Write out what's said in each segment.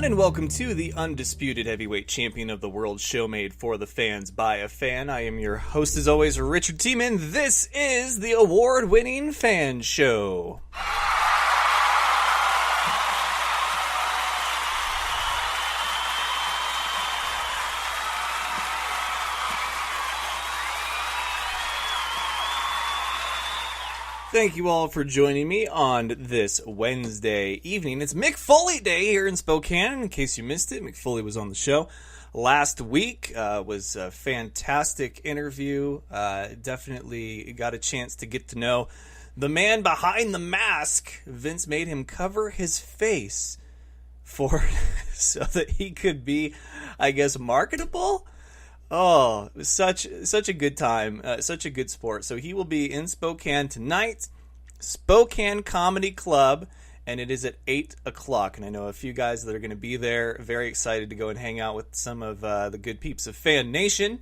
everyone, and welcome to the undisputed heavyweight champion of the world show made for the fans by a fan. I am your host, as always, Richard Tiemann. This is the award-winning Fan Show. Thank you all for joining me on this Wednesday evening. It's Mick Foley Day here in Spokane. In case you missed it, Mick Foley was on the show last week. Was a fantastic interview. Definitely got a chance to get to know the man behind the mask. Vince made him cover his face so that he could be, I guess, marketable. Oh, it was such a good time, such a good sport. So he will be in Spokane tonight, Spokane Comedy Club, and it is at 8 o'clock. And I know a few guys that are going to be there. Very excited to go and hang out with some of the good peeps of Fan Nation,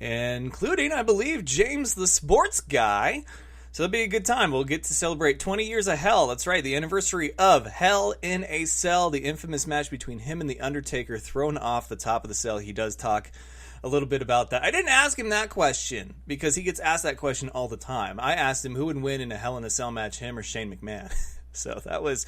including, I believe, James the Sports Guy. So it'll be a good time. We'll get to celebrate 20 years of Hell. That's right, the anniversary of Hell in a Cell, the infamous match between him and The Undertaker thrown off the top of the cell. He does talk a little bit about that. I didn't ask him that question because he gets asked that question all the time. I asked him who would win in a Hell in a Cell match, him or Shane McMahon. So it was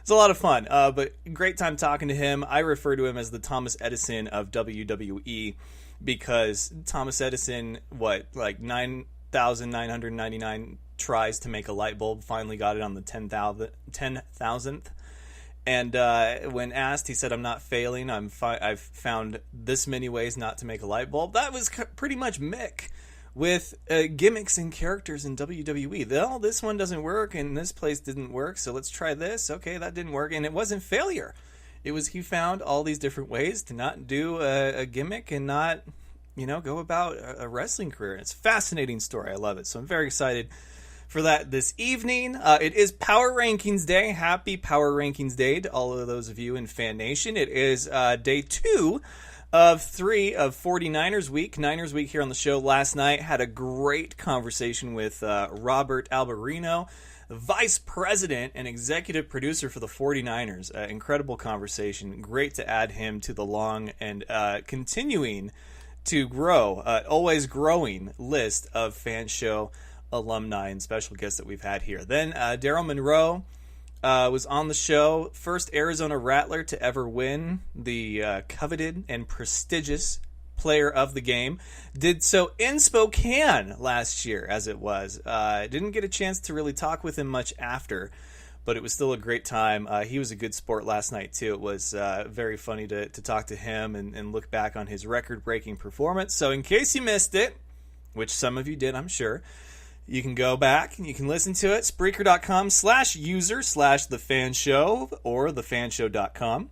a lot of fun. But great time talking to him. I refer to him as the Thomas Edison of WWE because Thomas Edison, 9,999 tries to make a light bulb, finally got it on the 10,000th. And when asked, he said, "I'm not failing. I've found this many ways not to make a light bulb." That was pretty much Mick with gimmicks and characters in WWE. Well, this one doesn't work, and this place didn't work, so let's try this. Okay, that didn't work, and it wasn't failure. It was he found all these different ways to not do a gimmick and not, go about a wrestling career. It's a fascinating story. I love it. So I'm very excited for that this evening. It is Power Rankings Day. Happy Power Rankings Day to all of those of you in Fan Nation. It is day 2 of 3 of 49ers Week. Niners Week here on the show last night. Had a great conversation with Robert Alberino, Vice President and Executive Producer for the 49ers. Incredible conversation. Great to add him to the long and continuing to grow, always growing list of Fan Show alumni and special guests that we've had here. Then Daryl Monroe was on the show, first Arizona Rattler to ever win the coveted and prestigious Player of the Game. Did so in Spokane last year, as it was. Didn't get a chance to really talk with him much after, but it was still a great time. He was a good sport last night, too. It was very funny to talk to him and look back on his record-breaking performance. So in case you missed it, which some of you did, I'm sure, you can go back and you can listen to it. Spreaker.com/user/thefanshow or thefanshow.com.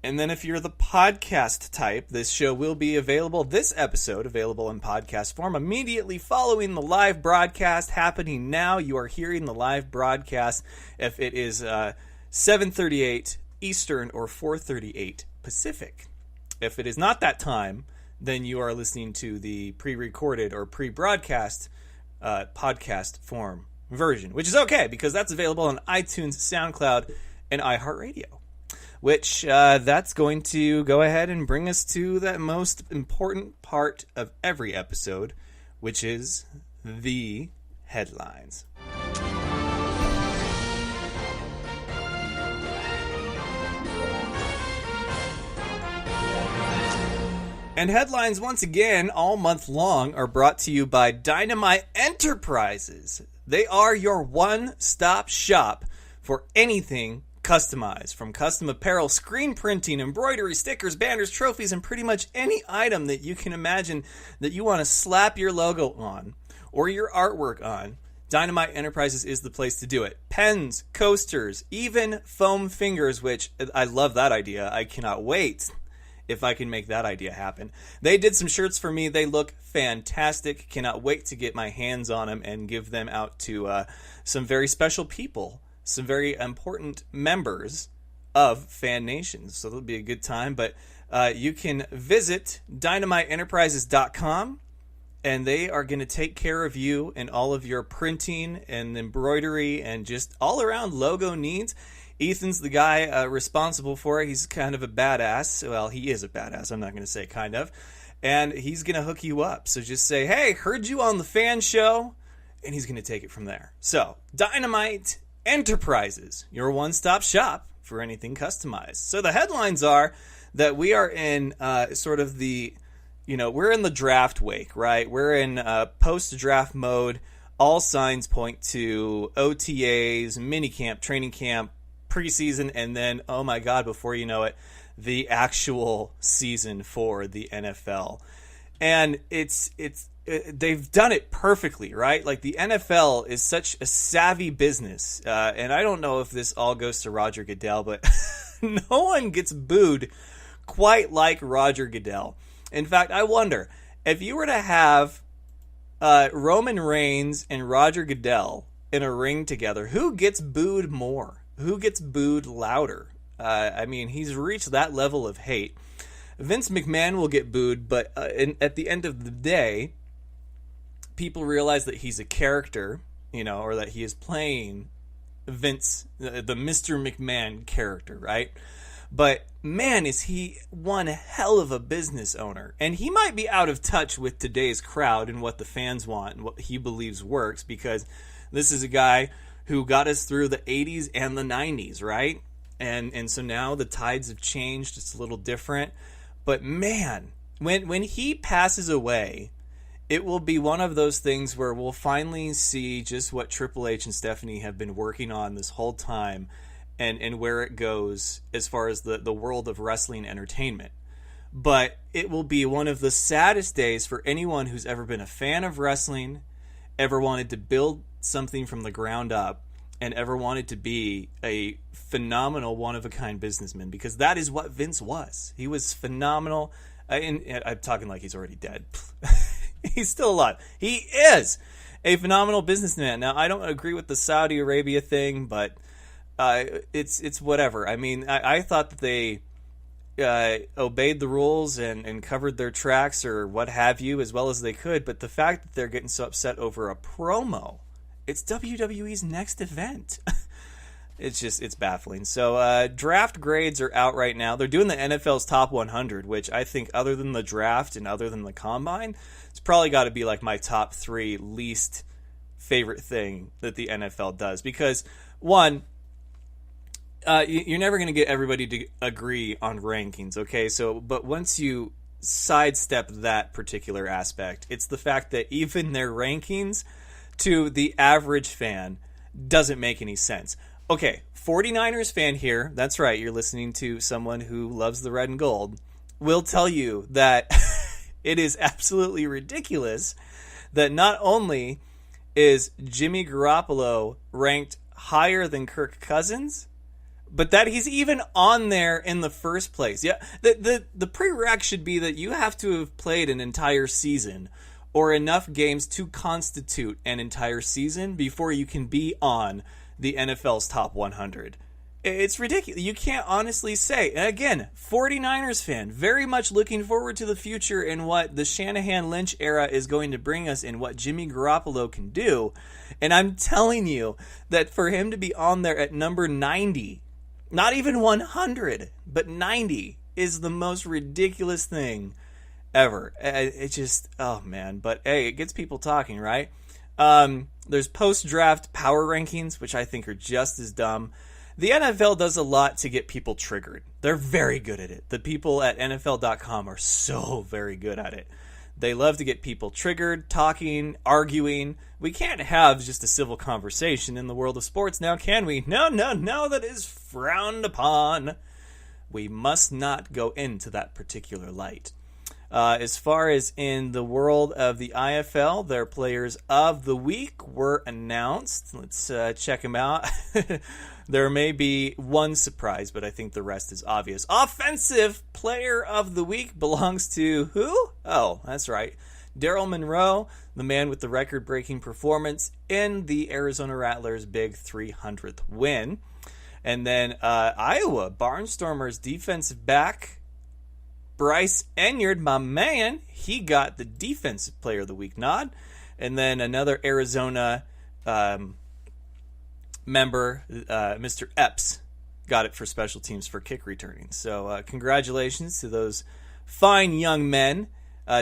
And then if you're the podcast type, this show will be available, this episode available in podcast form immediately following the live broadcast happening now. You are hearing the live broadcast if it is 7:38 Eastern or 4:38 Pacific. If it is not that time, then you are listening to the pre-recorded or pre-broadcast podcast form version, which is okay because that's available on iTunes, SoundCloud, and iHeartRadio, which that's going to go ahead and bring us to that most important part of every episode, which is the headlines. And headlines, once again, all month long, are brought to you by Dynamite Enterprises. They are your one-stop shop for anything customized, from custom apparel, screen printing, embroidery, stickers, banners, trophies, and pretty much any item that you can imagine that you want to slap your logo on or your artwork on. Dynamite Enterprises is the place to do it. Pens, coasters, even foam fingers, which I love that idea. I cannot wait if I can make that idea happen. They did some shirts for me. They look fantastic. Cannot wait to get my hands on them and give them out to some very special people, some very important members of Fan Nation. So it'll be a good time. But you can visit dynamiteenterprises.com, and they are going to take care of you and all of your printing and embroidery and just all around logo needs. Ethan's the guy responsible for it. He's kind of a badass. Well, he is a badass. I'm not going to say kind of. And he's going to hook you up. So just say, hey, heard you on the F.A.N show. And he's going to take it from there. So, Dynamite Enterprises, your one-stop shop for anything customized. So the headlines are that we are in sort of the, we're in the draft wake, right? We're in post-draft mode. All signs point to OTAs, minicamp, training camp, preseason, and then, oh my God, before you know it, the actual season for the NFL. And they've done it perfectly, right? Like, the NFL is such a savvy business, and I don't know if this all goes to Roger Goodell, but no one gets booed quite like Roger Goodell. In fact, I wonder, if you were to have Roman Reigns and Roger Goodell in a ring together, who gets booed more? Who gets booed louder? I mean, he's reached that level of hate. Vince McMahon will get booed, but at the end of the day, people realize that he's a character, or that he is playing Vince, the Mr. McMahon character, right? But man, is he one hell of a business owner. And he might be out of touch with today's crowd and what the fans want and what he believes works, because this is a guy who got us through the 80s and the 90s, right? And so now the tides have changed. It's a little different. But man, when he passes away, it will be one of those things where we'll finally see just what Triple H and Stephanie have been working on this whole time, and where it goes as far as the world of wrestling entertainment. But it will be one of the saddest days for anyone who's ever been a fan of wrestling, ever wanted to build something from the ground up, and ever wanted to be a phenomenal, one-of-a-kind businessman, because that is what Vince was. He was phenomenal. And I'm talking like he's already dead. He's still alive. He is a phenomenal businessman. Now, I don't agree with the Saudi Arabia thing, but it's whatever. I mean, I thought that they obeyed the rules and covered their tracks or what have you as well as they could, but the fact that they're getting so upset over a promo, it's WWE's next event. It's baffling. So draft grades are out right now. They're doing the NFL's top 100, which I think, other than the draft and other than the combine, it's probably got to be like my top 3 least favorite thing that the NFL does. Because, one, you're never going to get everybody to agree on rankings, okay? But once you sidestep that particular aspect, it's the fact that even their rankings to the average fan doesn't make any sense. Okay, 49ers fan here, that's right, you're listening to someone who loves the red and gold, will tell you that it is absolutely ridiculous that not only is Jimmy Garoppolo ranked higher than Kirk Cousins, but that he's even on there in the first place. Yeah, the prereq should be that you have to have played an entire season or enough games to constitute an entire season before you can be on the NFL's top 100. It's ridiculous. You can't honestly say. And again, 49ers fan, very much looking forward to the future and what the Shanahan-Lynch era is going to bring us and what Jimmy Garoppolo can do. And I'm telling you that for him to be on there at number 90, not even 100, but 90, is the most ridiculous thing ever. It just, oh man. But hey, it gets people talking, right? There's post-draft power rankings, which I think are just as dumb. The NFL does a lot to get people triggered. They're very good at it. The people at NFL.com are so very good at it. They love to get people triggered, talking, arguing. We can't have just a civil conversation in the world of sports now, can we? No, that is frowned upon. We must not go into that particular light. As far as in the world of the IFL, their players of the week were announced. Let's check them out. There may be one surprise, but I think the rest is obvious. Offensive player of the week belongs to who? Oh, that's right. Daryl Monroe, the man with the record-breaking performance in the Arizona Rattlers' big 300th win. And then Iowa, Barnstormers defensive back, Bryce Enyard, my man, he got the Defensive Player of the Week nod. And then another Arizona member, Mr. Epps, got it for special teams for kick returning. So congratulations to those fine young men.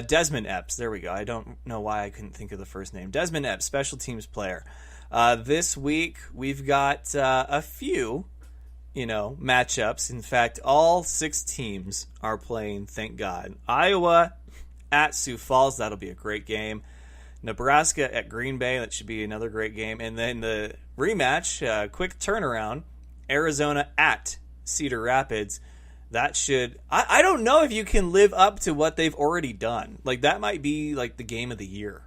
Desmond Epps, there we go. I don't know why I couldn't think of the first name. Desmond Epps, special teams player. This week we've got a few, matchups. In fact, all 6 teams are playing, thank God. Iowa at Sioux Falls, that'll be a great game. Nebraska at Green Bay, that should be another great game. And then the rematch, quick turnaround, Arizona at Cedar Rapids. That should, I don't know if you can live up to what they've already done. Like, that might be like the game of the year,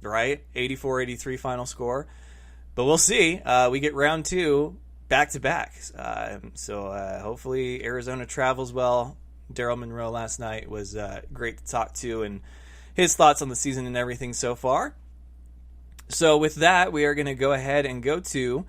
right? 84-83 final score. But we'll see. We get round 2 back-to-back. So hopefully Arizona travels well. Daryl Monroe last night was great to talk to, and his thoughts on the season and everything so far. So with that, we are going to go ahead and go to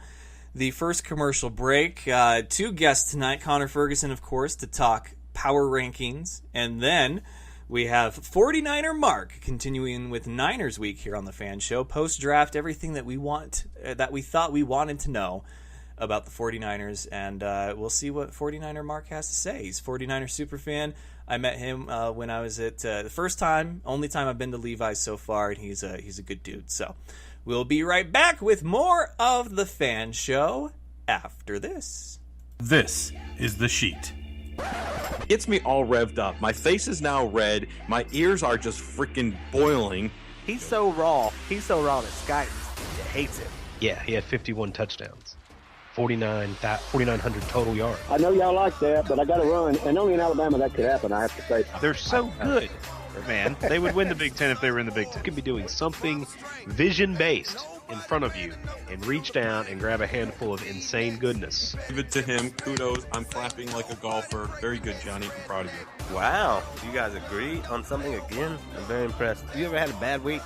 the first commercial break. 2 guests tonight. Connor Ferguson, of course, to talk power rankings. And then we have 49er Mark continuing with Niners Week here on the Fan Show. Post-draft, everything that we thought we wanted to know about the 49ers. And we'll see what 49er Mark has to say. He's a 49er super fan. I met him when I was at the only time I've been to Levi's so far, and he's a good dude. So we'll be right back with more of the Fan Show after this. This is The Sheet. Gets me all revved up. My face is now red. My ears are just freaking boiling. He's so raw that Sky hates him. Yeah, he had 51 touchdowns. 4,900 total yards. I know y'all like that, but I got to run. And only in Alabama that could happen, I have to say. They're so good, man. They would win the Big Ten if they were in the Big Ten. You could be doing something vision-based in front of you and reach down and grab a handful of insane goodness. Give it to him. Kudos. I'm clapping like a golfer. Very good, Johnny. I'm proud of you. Wow. You guys agree on something again? I'm very impressed. You ever had a bad week?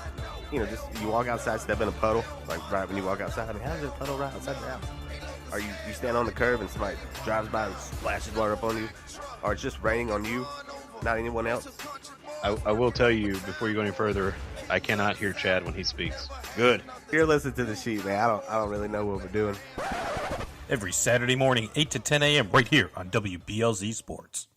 Just you walk outside, step in a puddle, like right when you walk outside. I mean, how does a puddle right outside the house? Or you stand on the curb and somebody drives by and splashes water up on you? Or it's just raining on you, not anyone else? I will tell you, before you go any further, I cannot hear Chad when he speaks. Good. You're listening to The Sheet, man. I don't really know what we're doing. Every Saturday morning, 8 to 10 a.m. right here on WBLZ Sports.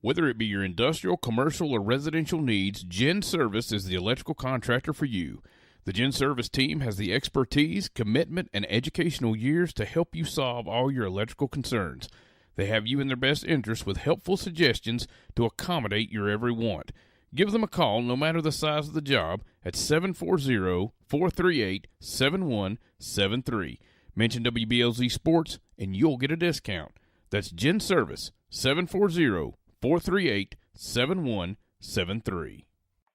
Whether it be your industrial, commercial, or residential needs, Gen Service is the electrical contractor for you. The Gen Service team has the expertise, commitment, and educational years to help you solve all your electrical concerns. They have you in their best interest with helpful suggestions to accommodate your every want. Give them a call, no matter the size of the job, at 740-438-7173. Mention WBLZ Sports, and you'll get a discount. That's Gen Service, 740-438-7173.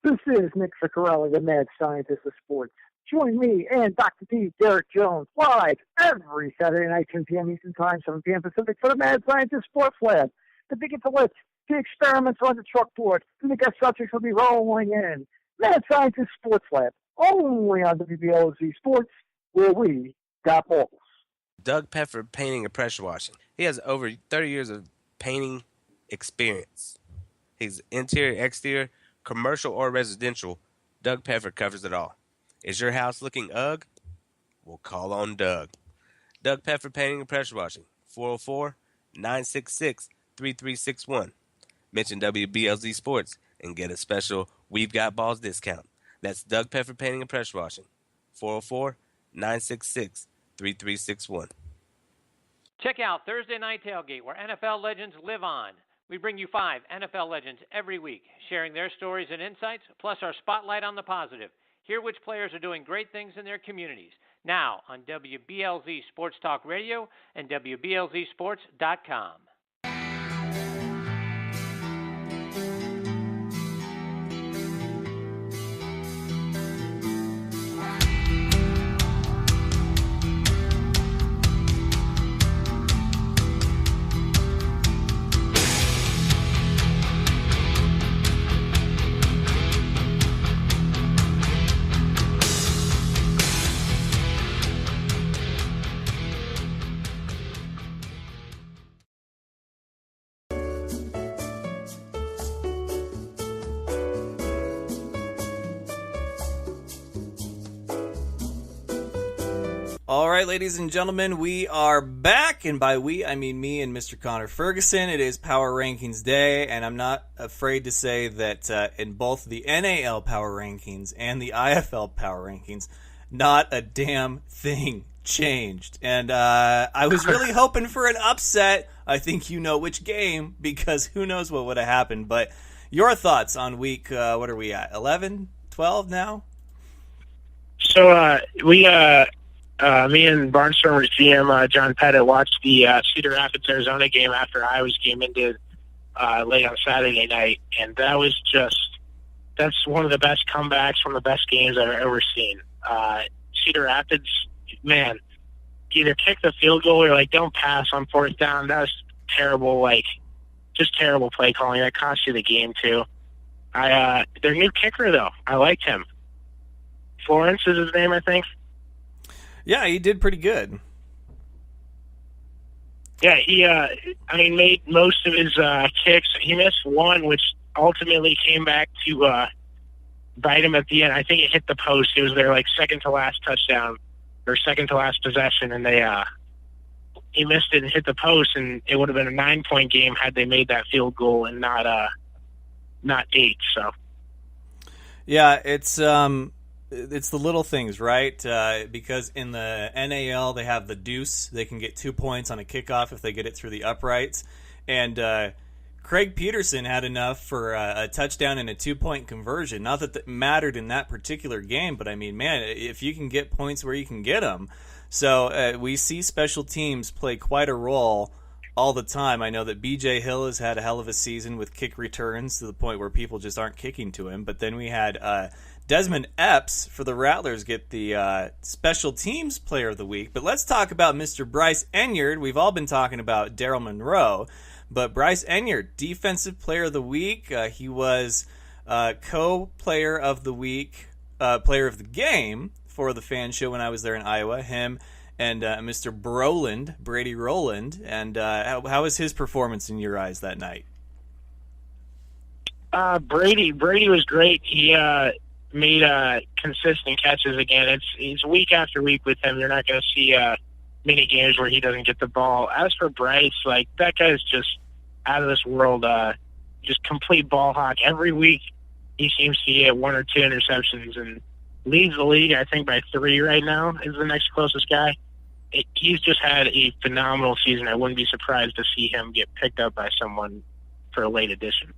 This is Nick Ciccarelli, the mad scientist of sports. Join me and Dr. D, Derek Jones, live every Saturday night, 10 p.m. Eastern Time, 7 p.m. Pacific, for the Mad Scientist Sports Lab. The big intellects, the experiments on the chalkboard, and the guest subjects will be rolling in. Mad Scientist Sports Lab, only on WBLZ Sports, where we got balls. Doug Peffer Painting and Pressure Washing. He has over 30 years of painting experience. He's interior, exterior, commercial or residential. Doug Peffer covers it all. Is your house looking ugh? Well, call on Doug. Doug Peffer Painting and Pressure Washing. 404-966-3361. Mention WBLZ Sports and get a special We've Got Balls discount. That's Doug Peffer Painting and Pressure Washing. 404-966-3361. Check out Thursday Night Tailgate, where NFL legends live on. We bring you 5 NFL legends every week, sharing their stories and insights, plus our spotlight on the positive. Hear which players are doing great things in their communities. Now on WBLZ Sports Talk Radio and WBLZSports.com. All right, ladies and gentlemen, we are back, and by we, I mean me and Mr. Connor Ferguson. It is Power Rankings Day, and I'm not afraid to say that in both the NAL Power Rankings and the IFL Power Rankings, not a damn thing changed. And I was really hoping for an upset. I think you know which game, because who knows what would have happened. But your thoughts on week, what are we at, 11, 12 now? So me and Barnstormer's GM, John Pettit, watched the Cedar Rapids, Arizona game after Iowa's game ended late on Saturday night. And that's one of the best comebacks, one of the best games I've ever seen. Cedar Rapids, man, either kick the field goal or, don't pass on fourth down. That was terrible, just terrible play calling. That cost you the game, too. Their new kicker, though, I liked him. Florence is his name, I think. Yeah, he did pretty good. Yeah, he, made most of his kicks. He missed one, which ultimately came back to bite him at the end. I think it hit the post. It was their, second to last touchdown or second to last possession, and he missed it and hit the post, and it would have been a 9-point game had they made that field goal and not 8. So, yeah, it's the little things, right? Because in the NAL, they have the deuce. They can get 2 points on a kickoff if they get it through the uprights. And Craig Peterson had enough for a touchdown and a 2-point conversion. Not that mattered in that particular game, but, man, if you can get points where you can get them. So we see special teams play quite a role all the time. I know that B.J. Hill has had a hell of a season with kick returns to the point where people just aren't kicking to him. But then we had Desmond Epps for the Rattlers get the Special Teams Player of the Week. But let's talk about Mr. Bryce Enyard. We've all been talking about Daryl Monroe, but Bryce Enyard, Defensive Player of the Week. He was co-Player of the Week, Player of the Game for the F.A.N show when I was there in Iowa. Him and Mr. Brady Rowland. And how was his performance in your eyes that night? Brady was great. He made consistent catches again. It's week after week with him. You're not going to see many games where he doesn't get the ball. As for Bryce, that guy is just out of this world, just complete ball hawk. Every week he seems to get 1 or 2 interceptions and leads the league, I think, by 3 right now is the next closest guy. He's just had a phenomenal season. I wouldn't be surprised to see him get picked up by someone for a late edition.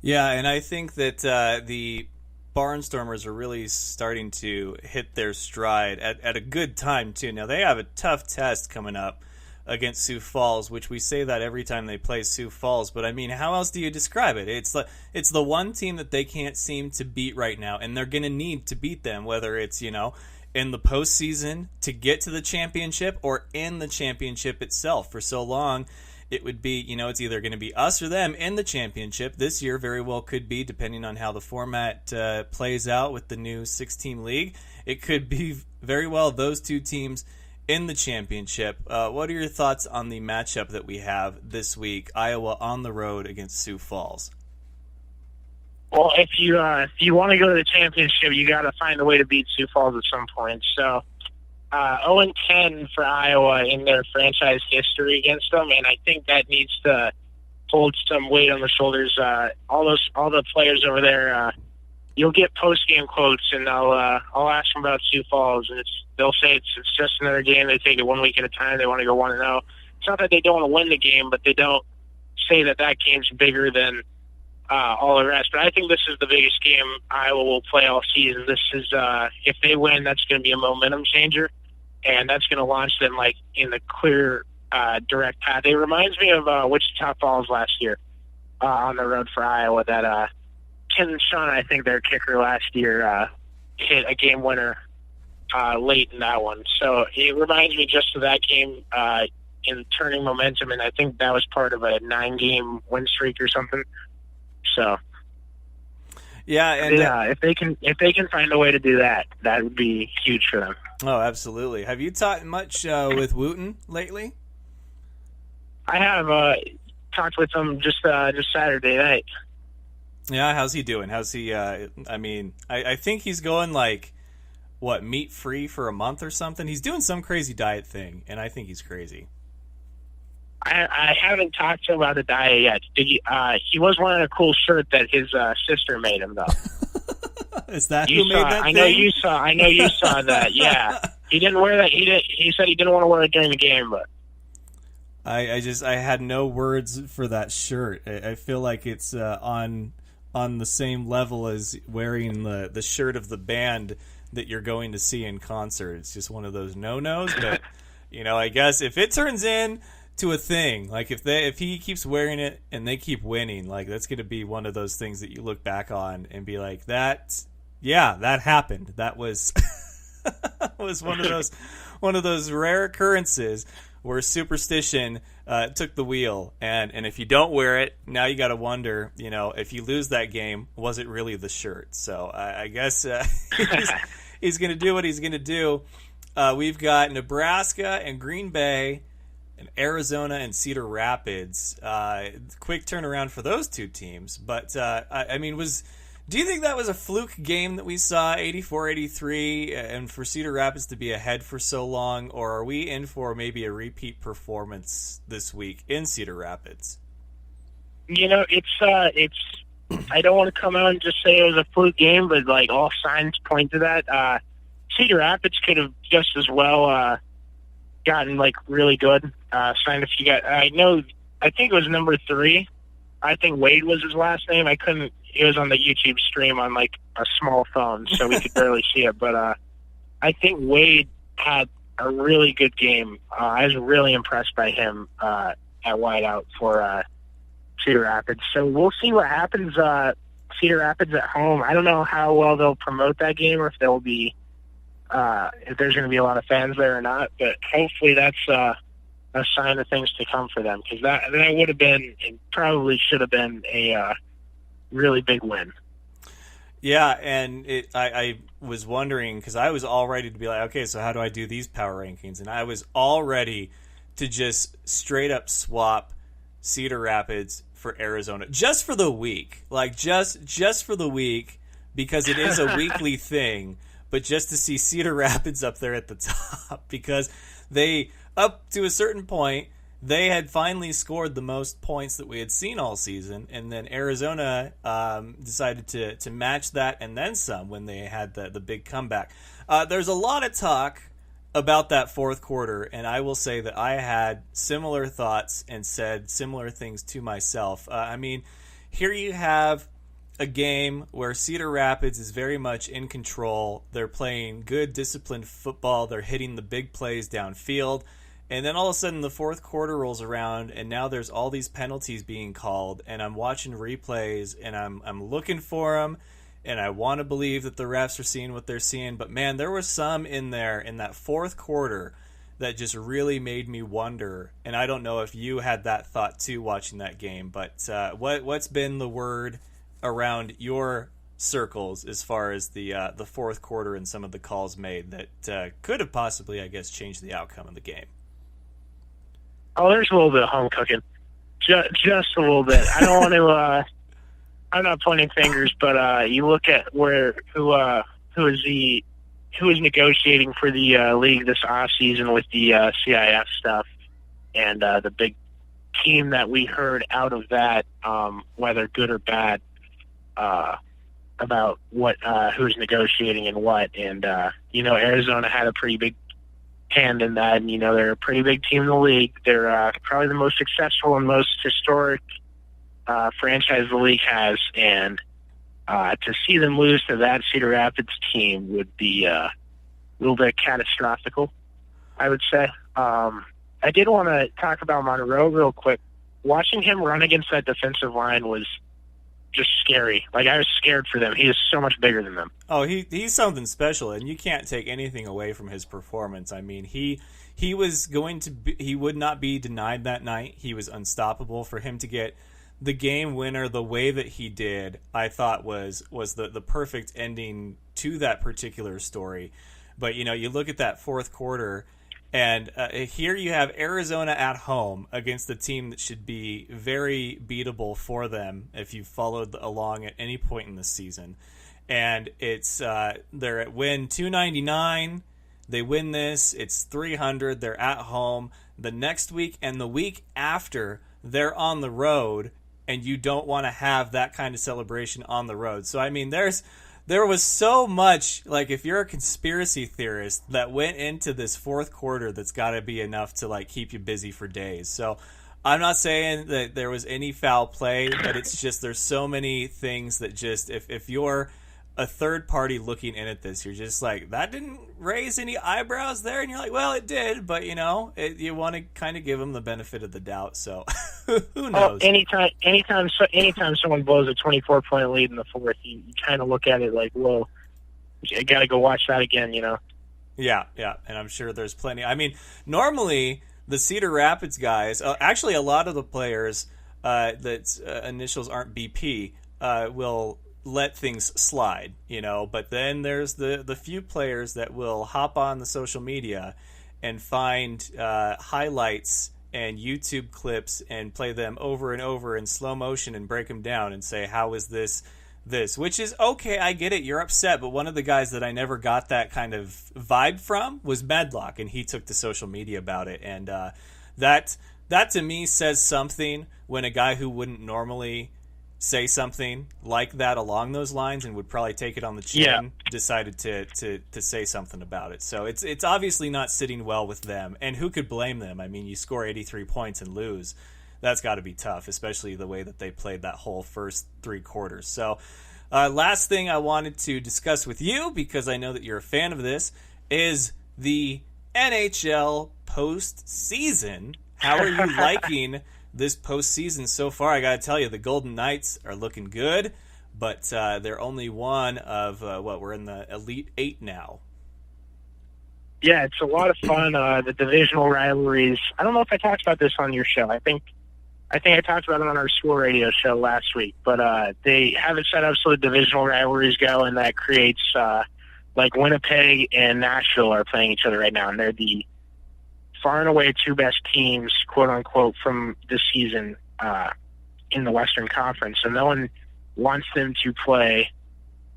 Yeah, and I think that the Barnstormers are really starting to hit their stride at a good time, too. Now, they have a tough test coming up against Sioux Falls, which we say that every time they play Sioux Falls. But, how else do you describe it? It's the one team that they can't seem to beat right now, and they're going to need to beat them, whether it's, in the postseason to get to the championship or in the championship itself. For so long, it would be, it's either going to be us or them in the championship. This year very well could be, depending on how the format plays out with the new 6-team league. It could be very well those two teams in the championship. What are your thoughts on the matchup that we have this week, Iowa on the road against Sioux Falls? Well, if you want to go to the championship, you got to find a way to beat Sioux Falls at some point. So 0-10 for Iowa in their franchise history against them, and I think that needs to hold some weight on the shoulders. All the players over there, you'll get post-game quotes, and I'll ask them about Sioux Falls, and they'll say it's just another game. They take it 1 week at a time. They want to go 1-0. It's not that they don't want to win the game, but they don't say that game's bigger than all the rest. But I think this is the biggest game Iowa will play all season. This is if they win, that's going to be a momentum changer, and that's going to launch them in the clear, direct path. It reminds me of Wichita Falls last year on the road for Iowa. That Ken Shawn, I think their kicker last year, hit a game winner late in that one. So it reminds me just of that game in turning momentum, and I think that was part of a 9-game win streak or something. So, yeah, and if they can find a way to do that, that would be huge for them. Oh, absolutely. Have you talked much with Wooten lately? I have talked with him just Saturday night. Yeah, how's he doing? How's he? I think he's going meat free for a month or something. He's doing some crazy diet thing, and I think he's crazy. I haven't talked to him about the diet yet. Did you, he was wearing a cool shirt that his sister made him, though. Is that you who saw, made that I thing? know you saw. I know you saw that. Yeah, he didn't wear that. He said he didn't want to wear it during the game, but I had no words for that shirt. I feel like it's on the same level as wearing the shirt of the band that you're going to see in concert. It's just one of those no-nos. But I guess if it turns in to a thing, like if he keeps wearing it and they keep winning, like that's going to be one of those things that you look back on and be like, that happened. That was was one of those rare occurrences where superstition took the wheel, and if you don't wear it, now you got to wonder, if you lose that game, was it really the shirt? So I guess he's going to do what he's going to do. We've got Nebraska and Green Bay and Arizona and Cedar Rapids. Quick turnaround for those two teams, but do you think that was a fluke game that we saw, 84-83, and for Cedar Rapids to be ahead for so long, or are we in for maybe a repeat performance this week in Cedar Rapids? It's I don't want to come out and just say it was a fluke game, but like all signs point to that. Cedar Rapids could have just as well gotten like really good. Signed a few guys. I think it was number 3. I think Wade was his last name. It was on the YouTube stream on like a small phone, so we could barely see it. But I think Wade had a really good game. I was really impressed by him at wideout for Cedar Rapids. So we'll see what happens. Cedar Rapids at home. I don't know how well they'll promote that game, or if there'll be if there's going to be a lot of fans there or not. But hopefully that's a sign of things to come for them, because that would have been, and probably should have been, a really big win. Yeah, and I was wondering, because I was all ready to be like, okay, so how do I do these power rankings? And I was all ready to just straight up swap Cedar Rapids for Arizona, just for the week, like just for the week, because it is a weekly thing, but just to see Cedar Rapids up there at the top, because they, up to a certain point, they had finally scored the most points that we had seen all season, and then Arizona decided to match that and then some when they had the big comeback. There's a lot of talk about that fourth quarter, and I will say that I had similar thoughts and said similar things to myself. Here you have a game where Cedar Rapids is very much in control. They're playing good, disciplined football. They're hitting the big plays downfield. And then all of a sudden the fourth quarter rolls around, and now there's all these penalties being called, and I'm watching replays, and I'm looking for them, and I want to believe that the refs are seeing what they're seeing. But, man, there was some in there in that fourth quarter that just really made me wonder. And I don't know if you had that thought, too, watching that game. But what's been the word around your circles as far as the fourth quarter and some of the calls made that could have possibly, I guess, changed the outcome of the game? Oh, there's a little bit of home cooking, just a little bit. I don't want to. I'm not pointing fingers, but you look at who is negotiating for the league this off season with the CIF stuff, and the big team that we heard out of that, whether good or bad, about what who's negotiating and what, and Arizona had a pretty big hand in that, and they're a pretty big team in the league. They're probably the most successful and most historic franchise the league has, and to see them lose to that Cedar Rapids team would be a little bit catastrophic, I would say. I did want to talk about Monroe real quick. Watching him run against that defensive line was just scary. Like, I was scared for them. He is so much bigger than them. Oh, he's something special, and you can't take anything away from his performance. I mean, he was going to be, he would not be denied that night. He was unstoppable. For him to get the game winner the way that he did, I thought was the perfect ending to that particular story. But you look at that fourth quarter, and here you have Arizona at home against a team that should be very beatable for them if you followed along at any point in the season. and it's they're at win 299. They win this, it's 300. They're at home. The next week and the week after, they're on the road, and you don't want to have that kind of celebration on the road. So I mean, there was so much, like, if you're a conspiracy theorist, that went into this fourth quarter that's got to be enough to, like, keep you busy for days. So I'm not saying that there was any foul play, but it's just there's so many things that just, if you're a third party looking in at this, you're just like, that didn't raise any eyebrows there, and you're like, well, it did, but you want to kind of give them the benefit of the doubt. So who knows? Anytime someone blows a 24-point lead in the fourth, you kind of look at it like, whoa, I got to go watch that again. Yeah, and I'm sure there's plenty. I mean, normally the Cedar Rapids guys, actually a lot of the players that's initials aren't BP, will let things slide, but then there's the few players that will hop on the social media and find highlights and YouTube clips and play them over and over in slow motion and break them down and say, how is this, which is okay. I get it. You're upset. But one of the guys that I never got that kind of vibe from was Medlock, and he took to social media about it. And that to me says something when a guy who wouldn't normally say something like that along those lines and would probably take it on the chin, decided to say something about it. So it's obviously not sitting well with them, and who could blame them? I mean, you score 83 points and lose. That's got to be tough, especially the way that they played that whole first three quarters. So last thing I wanted to discuss with you, because I know that you're a fan of this, is the NHL postseason. How are you liking this postseason so far? I got to tell you, the Golden Knights are looking good, but they're only one of, we're in the Elite Eight now. Yeah, it's a lot of fun. The divisional rivalries. I don't know if I talked about this on your show. I think I talked about it on our school radio show last week, but they have it set up so the divisional rivalries go, and that creates, like Winnipeg and Nashville are playing each other right now, and they're the far and away two best teams, quote unquote, from this season in the Western Conference. And no one wants them to play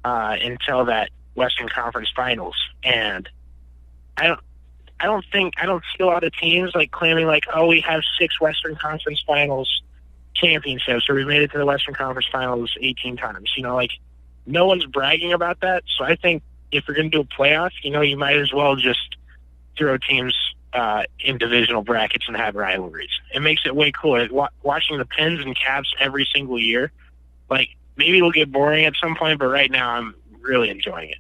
until that Western Conference Finals. And I don't see a lot of teams like claiming like, oh, we have 6 Western Conference Finals championships, or we made it to the Western Conference Finals 18 times. Like, no one's bragging about that. So I think if you're going to do a playoff, you might as well just throw teams in divisional brackets and have rivalries. It makes it way cooler. Watching the Pens and Caps every single year, like, maybe it'll get boring at some point, but right now I'm really enjoying it.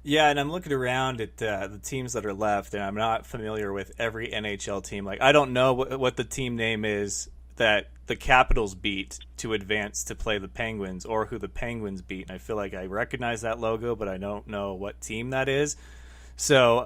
Yeah, and I'm looking around at the teams that are left, and I'm not familiar with every NHL team. Like, I don't know what the team name is that the Capitals beat to advance to play the Penguins, or who the Penguins beat. And I feel like I recognize that logo, but I don't know what team that is. So,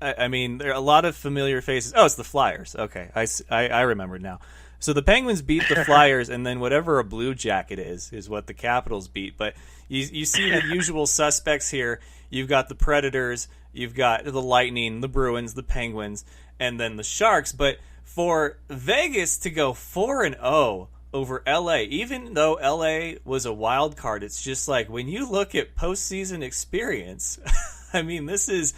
I mean, there are a lot of familiar faces. Oh, it's the Flyers. Okay, I remember now. So the Penguins beat the Flyers, and then whatever a Blue Jacket is what the Capitals beat. But you see the usual suspects here. You've got the Predators, you've got the Lightning, the Bruins, the Penguins, and then the Sharks. But for Vegas to go 4-0 over LA, even though LA was a wild card, it's just like, when you look at postseason experience, I mean, this is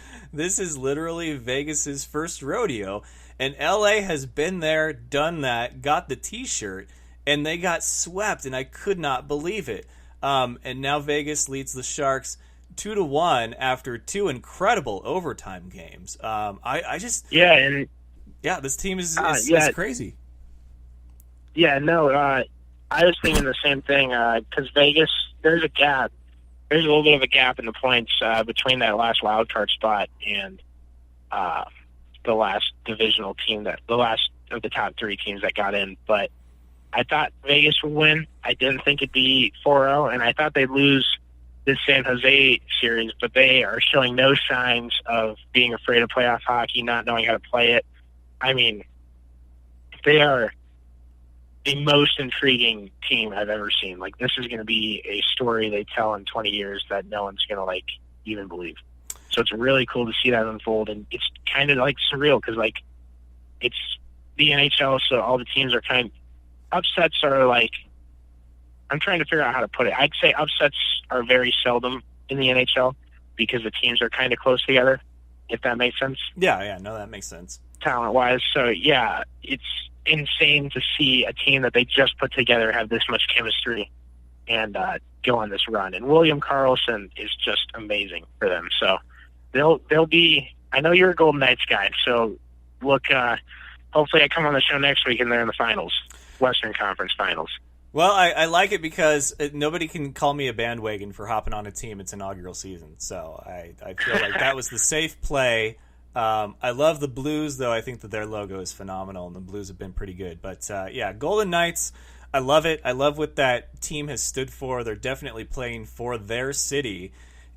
literally Vegas's first rodeo, and LA has been there, done that, got the T-shirt, and they got swept, and I could not believe it. And now Vegas leads the Sharks 2-1 after 2 incredible overtime games. This team is crazy. Yeah, no, I was thinking the same thing, because Vegas, there's a gap. There's a little bit of a gap in the points between that last wild card spot and the last divisional team, the last of the top 3 teams that got in. But I thought Vegas would win. I didn't think it'd be 4-0, and I thought they'd lose this San Jose series, but they are showing no signs of being afraid of playoff hockey, not knowing how to play it. I mean, they are the most intriguing team I've ever seen. Like, this is going to be a story they tell in 20 years that no one's going to, like, even believe. So it's really cool to see that unfold, and it's kind of, like, surreal because, like, it's the NHL, so all the teams are kind of – upsets are, like, I'm trying to figure out how to put it. I'd say upsets are very seldom in the NHL because the teams are kind of close together, if that makes sense. Yeah, no, that makes sense. Talent-wise. So, yeah, it's insane to see a team that they just put together have this much chemistry and go on this run. And William Karlsson is just amazing for them. So they'll be – I know you're a Golden Knights guy, so look, hopefully I come on the show next week and they're in the finals, Western Conference Finals. Well, I like it because nobody can call me a bandwagon for hopping on a team its inaugural season. So I feel like that was the safe play. I love the Blues, though. I think that their logo is phenomenal, and the Blues have been pretty good. But, yeah, Golden Knights, I love it. I love what that team has stood for. They're definitely playing for their city.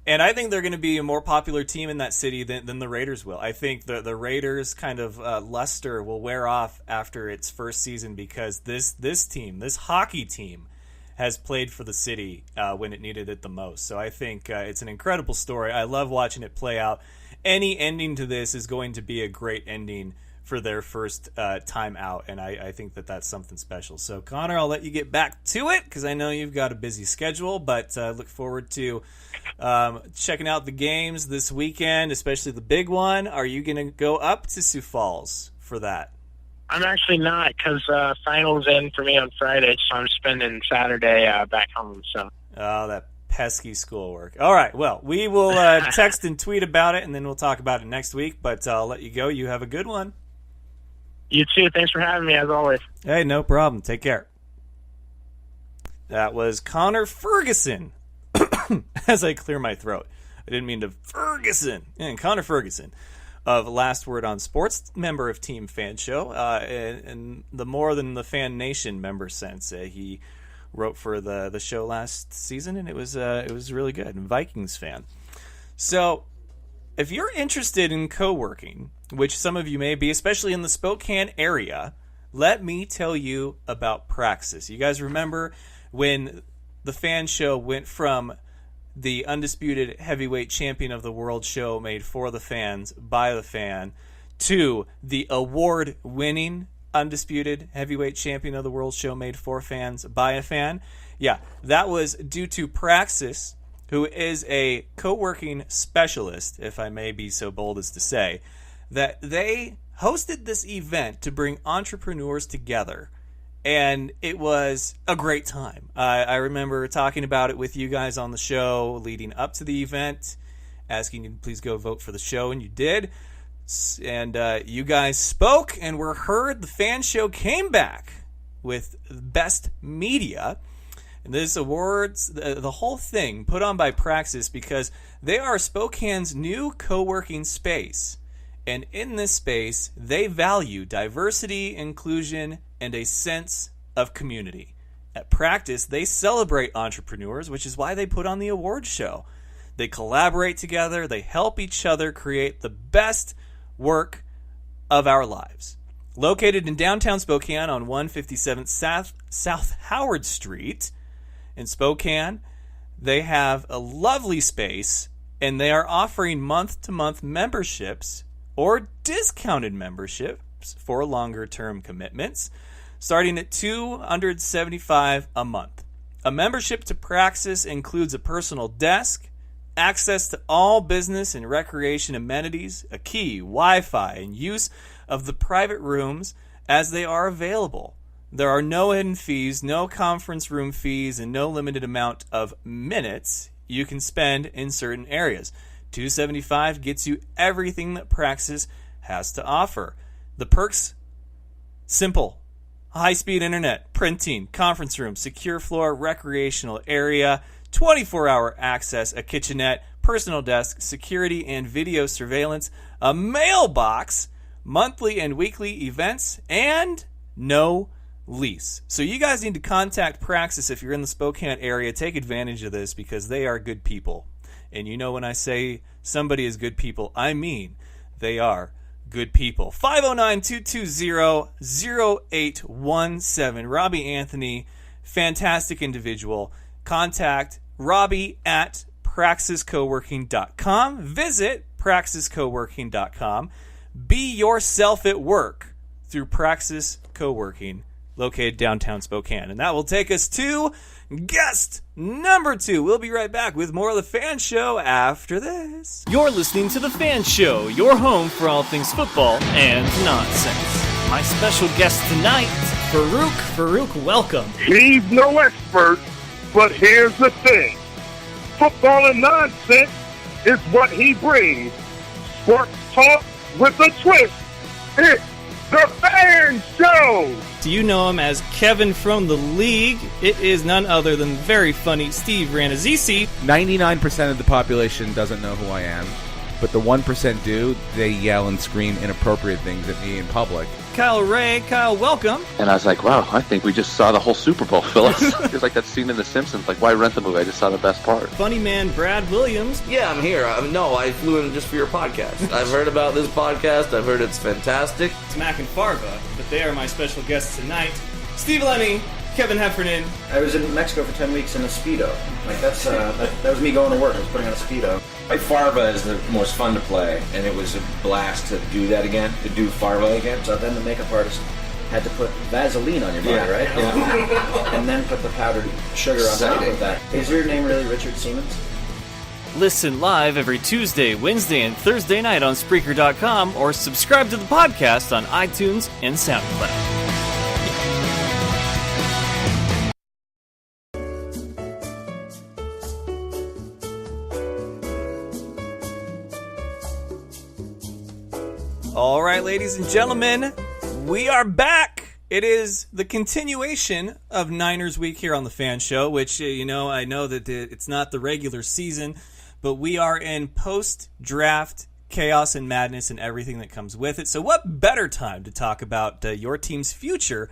And I think they're going to be a more popular team in that city than the Raiders will. I think the Raiders' kind of luster will wear off after its first season because this team, this hockey team, has played for the city when it needed it the most. So I think it's an incredible story. I love watching it play out. Any ending to this is going to be a great ending for their first time out, and I think that that's something special. So, Connor, I'll let you get back to it because I know you've got a busy schedule, but look forward to checking out the games this weekend, especially the big one. Are you going to go up to Sioux Falls for that? I'm actually not because finals end for me on Friday, so I'm spending Saturday back home. So. Oh, that pesky schoolwork. All right, well, we will text and tweet about it, and then we'll talk about it next week, but I'll let you go. You have a good one. You too. Thanks for having me, as always. Hey, no problem. Take care. That was Connor Ferguson. As I clear my throat. I didn't mean to Ferguson. And Connor Ferguson of Last Word on Sports, member of Team Fan Show, and the More Than the Fan Nation member sense. He wrote for the show last season, and it was really good. And Vikings fan. So, if you're interested in co-working, which some of you may be, especially in the Spokane area, let me tell you about Praxis. You guys remember when the Fan Show went from the undisputed heavyweight champion of the world show made for the fans by the fan to the award-winning undisputed heavyweight champion of the world show made for fans by a fan? Yeah, that was due to Praxis, who is a co-working specialist, if I may be so bold as to say, that they hosted this event to bring entrepreneurs together. And it was a great time. I remember talking about it with you guys on the show leading up to the event, asking you to please go vote for the show, and you did. And you guys spoke and were heard. The Fan Show came back with Best Media. And this awards, the whole thing put on by Praxis because they are Spokane's new co-working space. And in this space, they value diversity, inclusion, and a sense of community. At Praxis, they celebrate entrepreneurs, which is why they put on the awards show. They collaborate together. They help each other create the best work of our lives. Located in downtown Spokane on 157th South Howard Street in Spokane, they have a lovely space, and they are offering month-to-month memberships or discounted memberships for longer-term commitments, starting at $275 a month. A membership to Praxis includes a personal desk, access to all business and recreation amenities, a key, Wi-Fi, and use of the private rooms as they are available. There are no hidden fees, no conference room fees, and no limited amount of minutes you can spend in certain areas. $275 gets you everything that Praxis has to offer. The perks, simple. High-speed internet, printing, conference room, secure floor, recreational area, 24-hour access, a kitchenette, personal desk, security and video surveillance, a mailbox, monthly and weekly events, and no lease. So you guys need to contact Praxis if you're in the Spokane area. Take advantage of this because they are good people. And you know when I say somebody is good people, I mean they are good people. 509-220-0817. Robbie Anthony, fantastic individual. Contact Robbie at praxiscoworking.com. Visit praxiscoworking.com. Be yourself at work through Praxis Co-working, located downtown Spokane. And that will take us to guest number 2. We'll be right back with more of the Fan Show after this. You're listening to the Fan Show, your home for all things football and nonsense. My special guest tonight, Farouk. Farouk, welcome. He's no expert, but here's the thing. Football and nonsense is what he brings. Sports talk with a twist. It's the Fan Show. Do you know him as Kevin from the League? It is none other than very funny Steve Ranazzisi. 99% of the population doesn't know who I am, but the 1% do. They yell and scream inappropriate things at me in public. Kyle Ray. Kyle, welcome. And I was like, wow, I think we just saw the whole Super Bowl, Phyllis. It's like that scene in The Simpsons, like, why rent the movie? I just saw the best part. Funny man Brad Williams. Yeah, I'm here. No, I flew in just for your podcast. I've heard about this podcast. I've heard it's fantastic. It's Mac and Farva, but they are my special guests tonight. Steve Lemmy, Kevin Heffernan. I was in Mexico for 10 weeks in a Speedo. Like, that was me going to work. I was putting on a Speedo. Farva is the most fun to play, and it was a blast to do that again, to do Farva again. So then the makeup artist had to put Vaseline on your body, right? Yeah. And then put the powdered sugar on top of that. Is your name really Richard Siemens? Listen live every Tuesday, Wednesday, and Thursday night on Spreaker.com or subscribe to the podcast on iTunes and SoundCloud. All right, ladies and gentlemen, we are back. It is the continuation of Niners Week here on the Fan Show, which, I know that it's not the regular season, but we are in post-draft chaos and madness and everything that comes with it. So what better time to talk about your team's future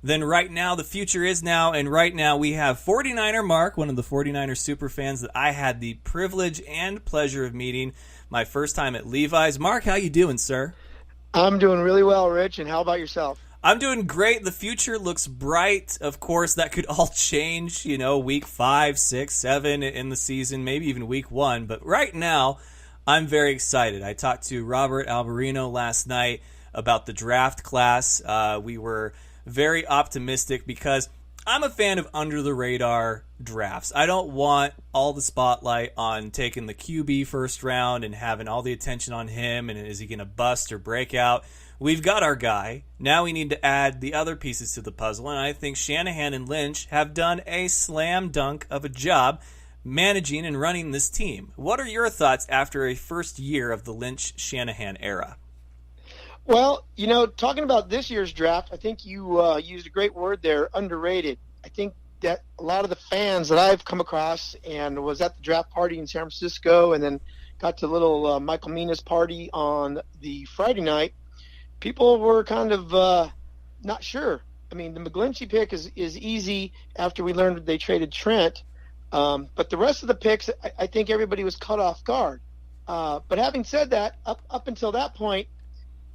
than right now? The future is now, and right now we have 49er Mark, one of the 49er super fans that I had the privilege and pleasure of meeting my first time at Levi's. Mark, how you doing, sir? I'm doing really well, Rich, and how about yourself? I'm doing great. The future looks bright. Of course, that could all change, week 5, 6, 7 in the season, maybe even week 1. But right now, I'm very excited. I talked to Robert Alberino last night about the draft class. We were very optimistic because I'm a fan of under-the-radar drafts. I don't want all the spotlight on taking the QB first round and having all the attention on him, and is he going to bust or break out? We've got our guy. Now we need to add the other pieces to the puzzle, and I think Shanahan and Lynch have done a slam dunk of a job managing and running this team. What are your thoughts after a first year of the Lynch-Shanahan era? Well, talking about this year's draft, I think you used a great word there, underrated. I think that a lot of the fans that I've come across and was at the draft party in San Francisco and then got to little Michael Mina's party on the Friday night, people were kind of not sure. I mean, the McGlinchey pick is easy after we learned they traded Trent, but the rest of the picks, I think everybody was caught off guard. But having said that, up until that point,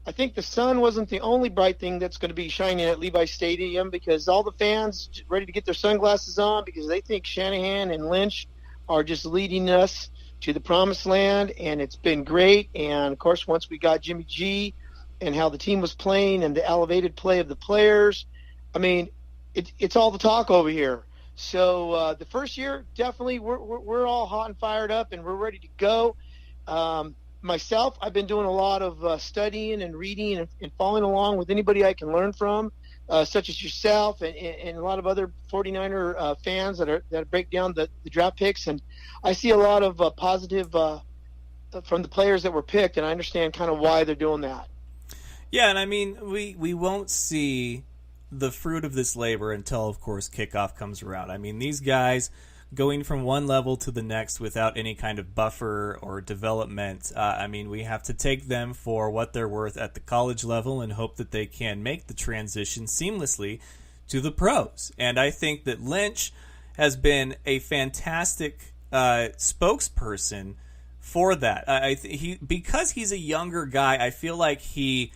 I think the sun wasn't the only bright thing that's going to be shining at Levi's Stadium, because all the fans ready to get their sunglasses on because they think Shanahan and Lynch are just leading us to the promised land, and it's been great. And, of course, once we got Jimmy G and how the team was playing and the elevated play of the players, I mean, it's all the talk over here. So the first year, definitely we're all hot and fired up, and we're ready to go. Myself, I've been doing a lot of studying and reading and following along with anybody I can learn from, such as yourself and a lot of other 49er fans that break down the draft picks. And I see a lot of positive from the players that were picked, and I understand kind of why they're doing that. Yeah, and I mean, we won't see the fruit of this labor until, of course, kickoff comes around. I mean, these guys going from one level to the next without any kind of buffer or development. I mean, we have to take them for what they're worth at the college level and hope that they can make the transition seamlessly to the pros. And I think that Lynch has been a fantastic spokesperson for that. Because he's a younger guy, I feel like he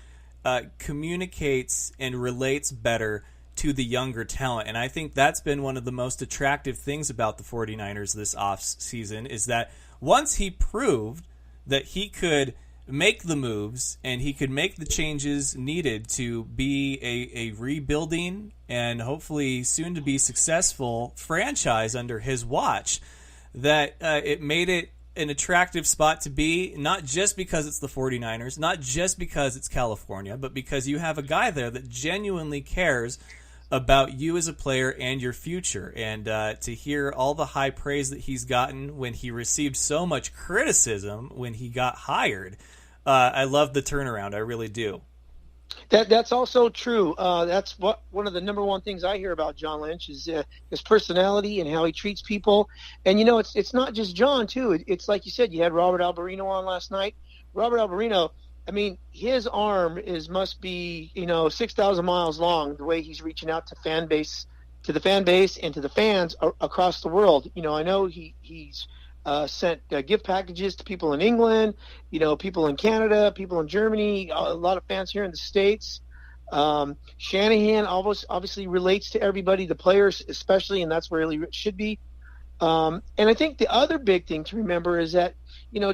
communicates and relates better to the younger talent. And I think that's been one of the most attractive things about the 49ers this offseason, is that once he proved that he could make the moves and he could make the changes needed to be a rebuilding and hopefully soon to be successful franchise under his watch, that it made it an attractive spot to be, not just because it's the 49ers, not just because it's California, but because you have a guy there that genuinely cares about you as a player and your future. And to hear all the high praise that he's gotten when he received so much criticism when he got hired, I love the turnaround. I really do. That's also true. That's one of the number one things I hear about John Lynch is his personality and how he treats people. And it's not just John too. It's like you said, you had Robert Alberino on last night. Robert Alberino, I mean, his arm must be 6,000 miles long. The way he's reaching out to the fan base and to the fans across the world. I know he's sent gift packages to people in England, people in Canada, people in Germany, a lot of fans here in the States. Shanahan obviously relates to everybody, the players especially, and that's where it should be. And I think the other big thing to remember is that,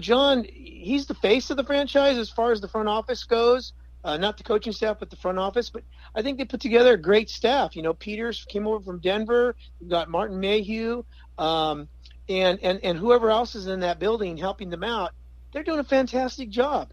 John, he's the face of the franchise as far as the front office goes, not the coaching staff, but the front office. But I think they put together a great staff. Peters came over from Denver. We've got Martin Mayhew. And whoever else is in that building helping them out, they're doing a fantastic job.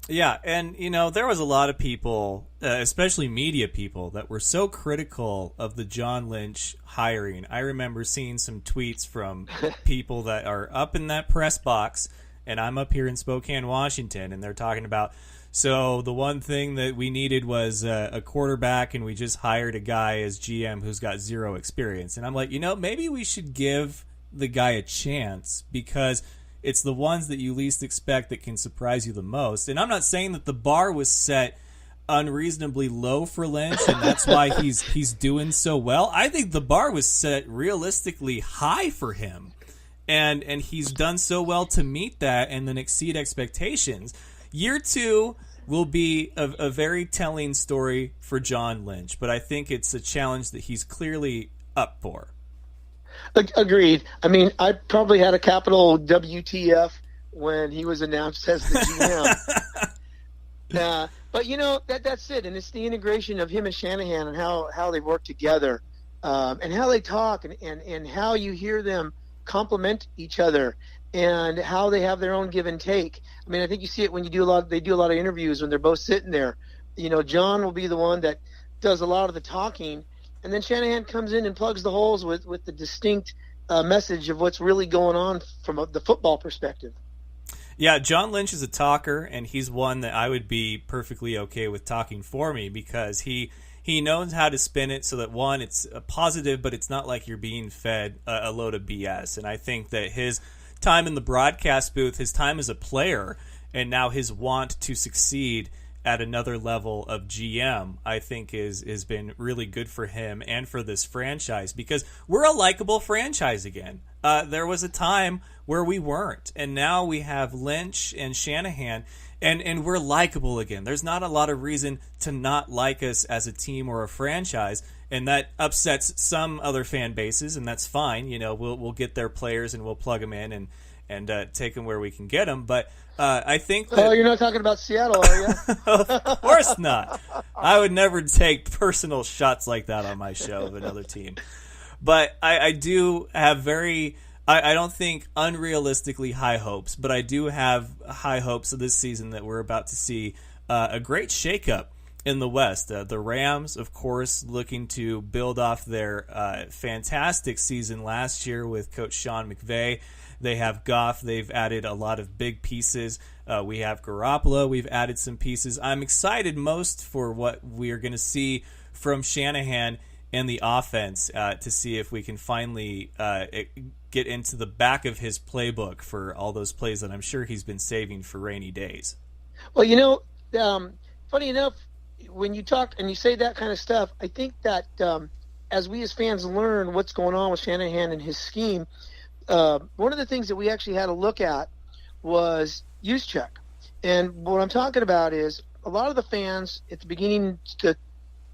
Yeah, and, there was a lot of people, especially media people, that were so critical of the John Lynch hiring. I remember seeing some tweets from people that are up in that press box, and I'm up here in Spokane, Washington, and they're talking about, so the one thing that we needed was a quarterback, and we just hired a guy as GM who's got zero experience. And I'm like, maybe we should give the guy a chance, because it's the ones that you least expect that can surprise you the most. And I'm not saying that the bar was set unreasonably low for Lynch and that's why he's doing so well. I think the bar was set realistically high for him, and he's done so well to meet that and then exceed expectations. Year 2 will be a very telling story for John Lynch, but I think it's a challenge that he's clearly up for. Agreed. I mean, I probably had a capital WTF when he was announced as the GM. But that's it, and it's the integration of him and Shanahan and how they work together, and how they talk, and how you hear them complement each other, and how they have their own give and take. I mean, I think you see it when they do a lot of interviews when they're both sitting there. John will be the one that does a lot of the talking. And then Shanahan comes in and plugs the holes with the distinct message of what's really going on from the football perspective. Yeah, John Lynch is a talker, and he's one that I would be perfectly okay with talking for me, because he knows how to spin it so that, one, it's a positive, but it's not like you're being fed a load of BS. And I think that his time in the broadcast booth, his time as a player, and now his want to succeed at another level of GM, I think has been really good for him and for this franchise, because we're a likable franchise again. There was a time where we weren't, and now we have Lynch and Shanahan, and we're likable again. There's not a lot of reason to not like us as a team or a franchise, and that upsets some other fan bases, and that's fine. We'll get their players and we'll plug them in and take them where we can get them, but I think that... Oh, you're not talking about Seattle, are you? Of course not. I would never take personal shots like that on my show of another team. But I do have I don't think unrealistically high hopes, but I do have high hopes of this season that we're about to see a great shakeup in the West. The Rams, of course, looking to build off their fantastic season last year with Coach Sean McVay. They have Goff. They've added a lot of big pieces. We have Garoppolo. We've added some pieces. I'm excited most for what we are going to see from Shanahan and the offense to see if we can finally get into the back of his playbook for all those plays that I'm sure he's been saving for rainy days. Well, funny enough, when you talk and you say that kind of stuff, I think that as we as fans learn what's going on with Shanahan and his scheme, one of the things that we actually had to look at was use check. And what I'm talking about is a lot of the fans at the beginning to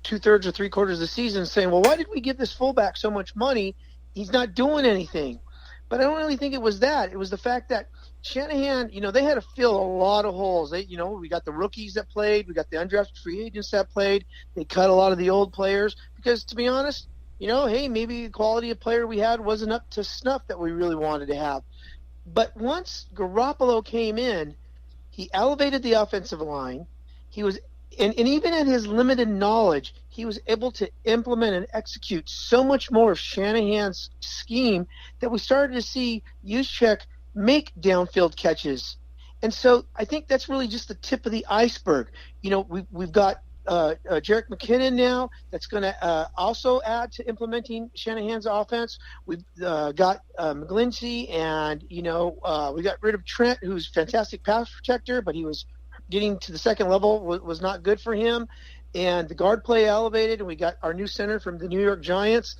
2/3 or 3/4 of the season saying, well, why did we give this fullback so much money? He's not doing anything. But I don't really think it was that. It was the fact that Shanahan, they had to fill a lot of holes. We got the rookies that played, we got the undrafted free agents that played. They cut a lot of the old players because, to be honest, hey, maybe the quality of player we had wasn't up to snuff that we really wanted to have. But once Garoppolo came in, he elevated the offensive line. He was, and even in his limited knowledge, he was able to implement and execute so much more of Shanahan's scheme that we started to see Juszczyk make downfield catches. And so I think that's really just the tip of the iceberg. We've got Jerick McKinnon now that's going to also add to implementing Shanahan's offense. We've got McGlinchey, and we got rid of Trent, who's a fantastic pass protector, but he was getting to the second level was not good for him. And the guard play elevated, and we got our new center from the New York Giants.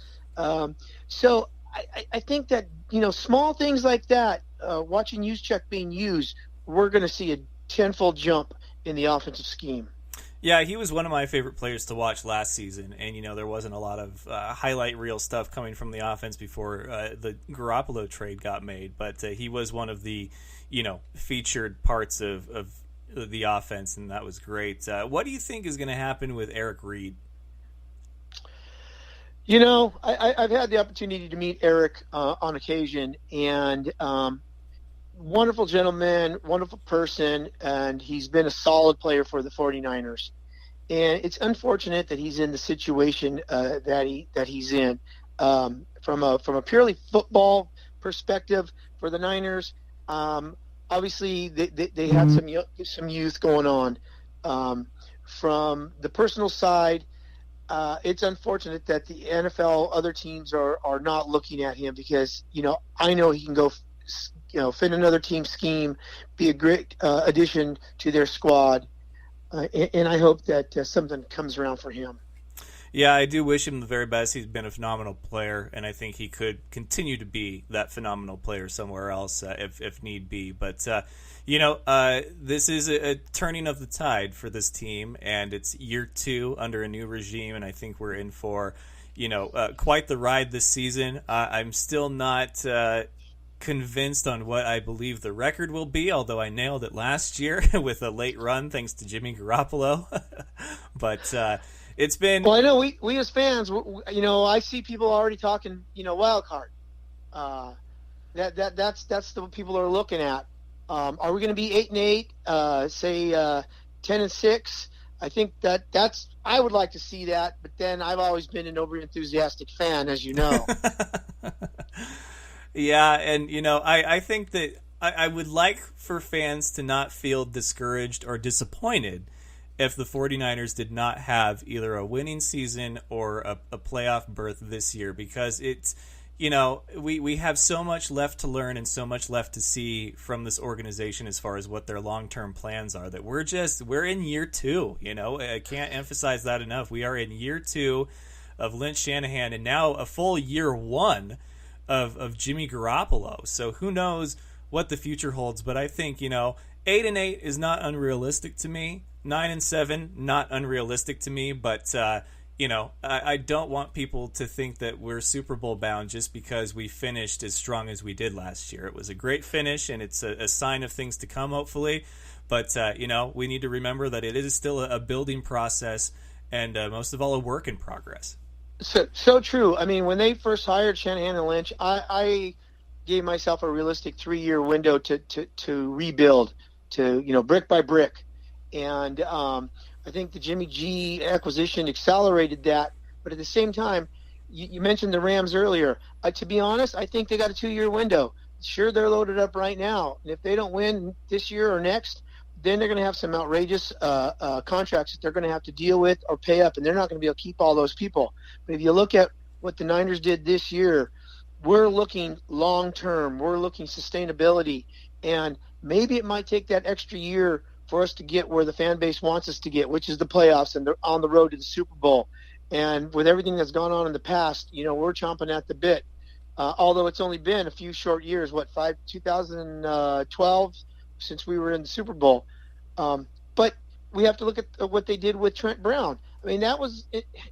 So I think that small things like that, watching Juszczyk being used, we're going to see a tenfold jump in the offensive scheme. Yeah, he was one of my favorite players to watch last season, and there wasn't a lot of highlight reel stuff coming from the offense before the Garoppolo trade got made, but he was one of the featured parts of the offense, and that was great. What do you think is going to happen with Eric Reed? I've had the opportunity to meet Eric on occasion, and wonderful gentleman, wonderful person, and he's been a solid player for the 49ers. And it's unfortunate that he's in the situation that he's in. From a purely football perspective for the Niners, obviously they had some youth going on. From the personal side, it's unfortunate that the NFL, other teams are not looking at him because, I know he can go, fit another team scheme, be a great addition to their squad. And I hope that something comes around for him. Yeah, I do wish him the very best. He's been a phenomenal player, and I think he could continue to be that phenomenal player somewhere else if need be. But, this is a turning of the tide for this team, and it's year 2 under a new regime, and I think we're in for, quite the ride this season. I'm still not convinced on what I believe the record will be, although I nailed it last year with a late run thanks to Jimmy Garoppolo. But it's been... Well, I know we as fans, I see people already talking, wild card. That's the people are looking at. Are we going to be 8-8? Say 10-6? I think that's. I would like to see that, but then I've always been an over-enthusiastic fan, as you know. Yeah, and I think that I would like for fans to not feel discouraged or disappointed if the 49ers did not have either a winning season or a playoff berth this year, because it's, we have so much left to learn and so much left to see from this organization as far as what their long-term plans are, that we're in year 2, I can't emphasize that enough. We are in year 2 of Lynch Shanahan, and now a full year 1 of Jimmy Garoppolo. So who knows what the future holds, but I think, 8-8 is not unrealistic to me. 9-7, not unrealistic to me, but I don't want people to think that we're Super Bowl bound just because we finished as strong as we did last year. It was a great finish, and it's a sign of things to come, hopefully. But, we need to remember that it is still a building process and most of all a work in progress. So true. I mean, when they first hired Shanahan and Lynch, I gave myself a realistic 3-year window to rebuild, to brick by brick, and I think the Jimmy G acquisition accelerated that. But at the same time, you mentioned the Rams earlier. To be honest, I think they got a 2-year window. Sure, they're loaded up right now, and if they don't win this year or next, then they're going to have some outrageous contracts that they're going to have to deal with or pay up, and they're not going to be able to keep all those people. But if you look at what the Niners did this year, we're looking long-term. We're looking sustainability, and maybe it might take that extra year for us to get where the fan base wants us to get, which is the playoffs, and they're on the road to the Super Bowl. And with everything that's gone on in the past, we're chomping at the bit. Although it's only been a few short years, 2012 since we were in the Super Bowl. But we have to look at what they did with Trent Brown. I mean, that was,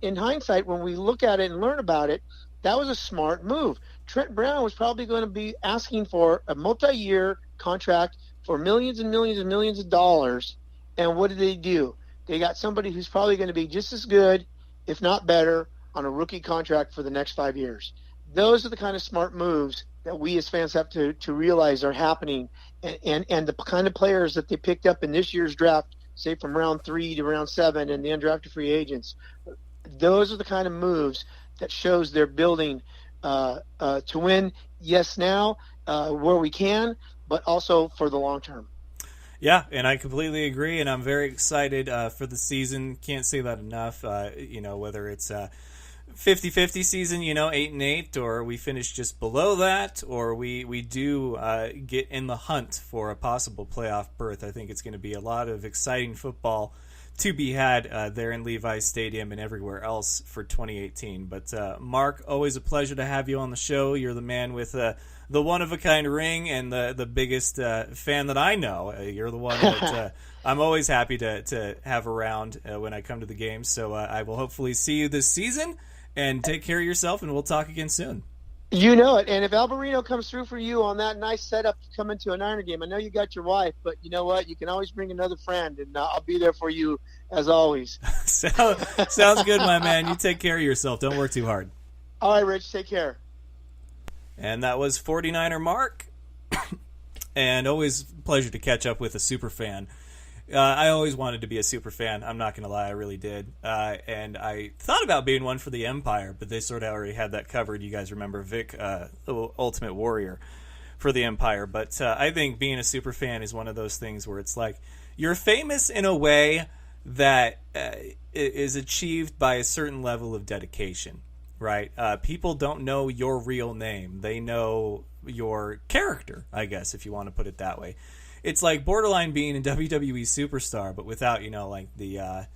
in hindsight, when we look at it and learn about it, that was a smart move. Trent Brown was probably going to be asking for a multi-year contract for millions and millions and millions of dollars. And what do? They got somebody who's probably going to be just as good, if not better, on a rookie contract for the next 5 years. Those are the kind of smart moves that we as fans have to realize are happening. And the kind of players that they picked up in this year's draft, say from round 3 to round 7 and the undrafted free agents, those are the kind of moves that shows they're building to win, yes, now, where we can, but also for the long term. Yeah, and I completely agree, and I'm very excited for the season. Can't say that enough. Whether it's 50-50 season, 8-8, or we finish just below that, or we do get in the hunt for a possible playoff berth. I think it's going to be a lot of exciting football to be had there in Levi's Stadium and everywhere else for 2018. But Mark, always a pleasure to have you on the show. You're the man with the one-of-a-kind ring and the biggest fan that I know. You're the one that I'm always happy to have around when I come to the games. So I will hopefully see you this season, and take care of yourself, and we'll talk again soon. You know it. And if Alberino comes through for you on that nice setup to come into a Niner game, I know you got your wife, but you know what? You can always bring another friend, and I'll be there for you as always. Sounds good, my man. You take care of yourself. Don't work too hard. All right, Rich. Take care. And that was 49er Mark. And always a pleasure to catch up with a super fan. I always wanted to be a super fan. I'm not going to lie, I really did. And I thought about being one for the Empire, but they sort of already had that covered. You guys remember Vic, Ultimate Warrior, for the Empire. But I think being a super fan is one of those things where it's like you're famous in a way that is achieved by a certain level of dedication, right? People don't know your real name. They know your character, I guess, if you want to put it that way. It's like borderline being a WWE superstar, but without, the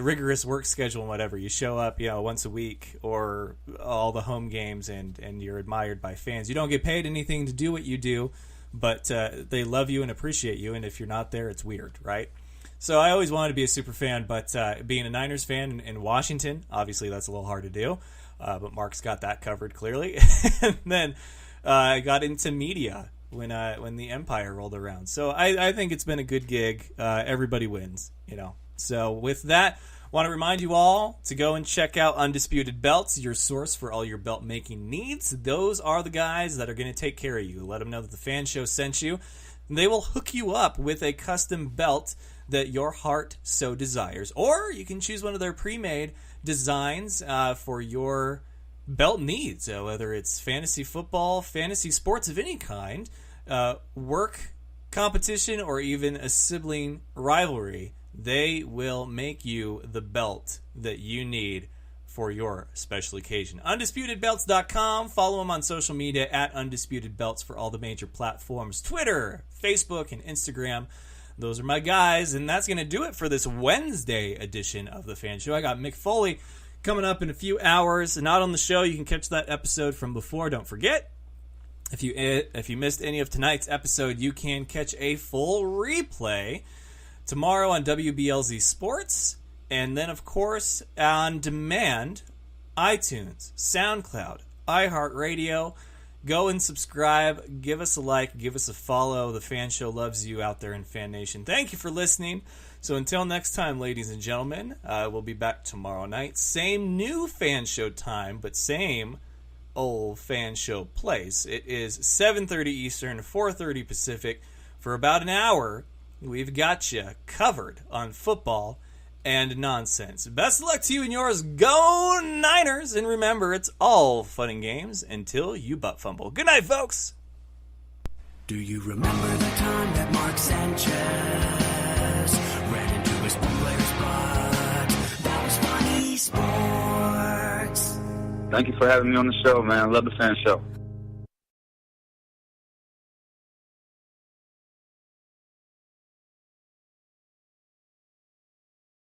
rigorous work schedule and whatever. You show up, once a week or all the home games, and you're admired by fans. You don't get paid anything to do what you do, but they love you and appreciate you, and if you're not there, it's weird, right? So I always wanted to be a super fan, but being a Niners fan in Washington, obviously that's a little hard to do, but Mark's got that covered clearly. And then I got into media when the Empire rolled around. So I think it's been a good gig. Everybody wins, So with that, want to remind you all to go and check out Undisputed Belts, your source for all your belt making needs. Those are the guys that are going to take care of you. Let them know that the Fan Show sent you. They will hook you up with a custom belt that your heart so desires. Or you can choose one of their pre-made designs for your belt needs, whether it's fantasy football, fantasy sports of any kind, work competition, or even a sibling rivalry. They will make you the belt that you need for your special occasion. UndisputedBelts.com. Follow them on social media at UndisputedBelts for all the major platforms: Twitter, Facebook, and Instagram. Those are my guys, and that's going to do it for this Wednesday edition of The Fan Show. I got Mick Foley coming up in a few hours. Not on the show. You can catch that episode from before. Don't forget, if you missed any of tonight's episode, you can catch a full replay tomorrow on WBLZ Sports, and then, of course, on demand, iTunes, SoundCloud, iHeartRadio. Go and subscribe. Give us a like. Give us a follow. The Fan Show loves you out there in Fan Nation. Thank you for listening. So until next time, ladies and gentlemen, we'll be back tomorrow night. Same new Fan Show time, but same old Fan Show place. It is 7:30 Eastern, 4:30 Pacific. For about an hour, we've got you covered on football and nonsense. Best of luck to you and yours. Go Niners! And remember, it's all fun and games until you butt fumble. Good night, folks! Do you remember the time that Mark Sanchez ran into his player's butt? That was funny sports. Thank you for having me on the show, man. I love the Fan Show.